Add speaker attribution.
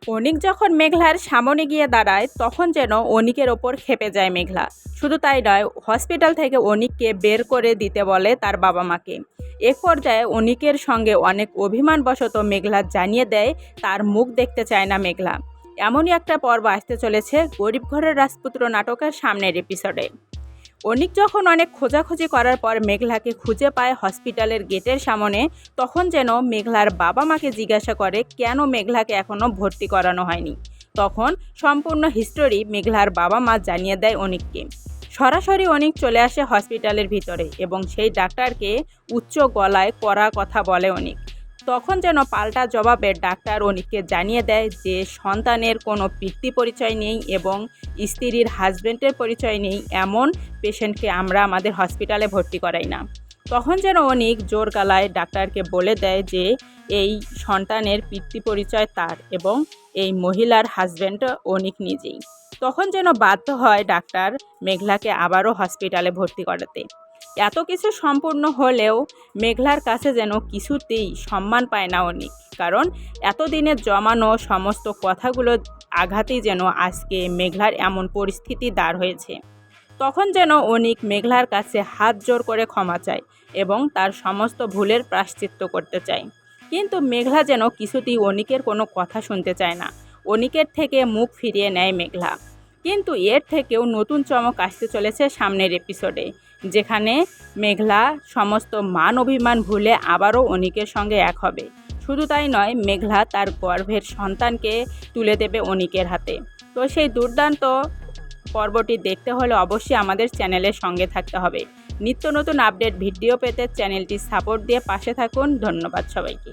Speaker 1: অনিক যখন মেঘলার সামনে গিয়ে দাঁড়ায় তখন যেন অনিকের ওপর ক্ষেপে যায় মেঘলা। শুধু তাই নয়, হসপিটাল থেকে অনিককে বের করে দিতে বলে তার বাবা মাকে। এক পর্যায়ে অনিকের সঙ্গে অনেক অভিমানবশত মেঘলা জানিয়ে দেয় তার মুখ দেখতে চায় না মেঘলা। এমনই একটা পর্ব আসতে চলেছে গরিব ঘরের রাজপুত্র নাটকের সামনের এপিসোডে। অনিক যখন অনেক খোঁজাখুঁজি করার পর মেঘলাকে খুঁজে পায় হসপিটালের গেটের সামনে, তখন যেন মেঘলার বাবা মাকে জিজ্ঞাসা করে কেন মেঘলাকে এখনও ভর্তি করানো হয়নি। তখন সম্পূর্ণ হিস্টোরি মেঘলার বাবা মা জানিয়ে দেয় অনিককে। সরাসরি অনিক চলে আসে হসপিটালের ভিতরে এবং সেই ডাক্তারকে উচ্চ গলায় কড়া কথা বলে অনিক। তখন যেন পাল্টা জবাবে ডাক্তার অনিককে জানিয়ে দেয় যে সন্তানের কোনো পিতৃ পরিচয় নেই এবং স্ত্রীর হাজব্যান্ডের পরিচয় নেই এমন পেশেন্টকে আমরা আমাদের হসপিটালে ভর্তি করাই না। তখন যেন অনিক জোর গলায় ডাক্তারকে বলে দেয় যে এই সন্তানের পিতৃ পরিচয় তার এবং এই মহিলার হাজব্যান্ড অনিক নিজেই। তখন যেন বাধ্য হয় ডাক্তার মেঘলাকে আবারও হসপিটালে ভর্তি করাতে। এত কিছু সম্পূর্ণ হলেও মেঘলার কাছে যেন কিছুতেই সম্মান পায় না অনিক, কারণ এতদিনের জমানো সমস্ত কথাগুলো আঘাতেই যেন আজকে মেঘলার এমন পরিস্থিতি দাঁড় হয়েছে। তখন যেন অনিক মেঘলার কাছে হাত জোর করে ক্ষমা চায় এবং তার সমস্ত ভুলের প্রায়শ্চিত্ত করতে চায়। কিন্তু মেঘলা যেন কিছুতেই অনিকের কোনো কথা শুনতে চায় না। অনিকের থেকে মুখ ফিরিয়ে নেয় মেঘলা। কিন্তু এর থেকেও নতুন চমক আসতে চলেছে সামনের এপিসোডে, যেখানে মেঘলা সমস্ত মান অভিমান ভুলে আবারও অনিকের সঙ্গে এক হবে। শুধু তাই নয়, মেঘলা তার গর্ভের সন্তানকে তুলে দেবে অনিকের হাতে। তো সেই দুর্দান্ত পর্বটি দেখতে হলে অবশ্যই আমাদের চ্যানেলের সঙ্গে থাকতে হবে। নিত্য নতুন আপডেট ভিডিও পেতে চ্যানেলটি সাপোর্ট দিয়ে পাশে থাকুন। ধন্যবাদ সবাইকে।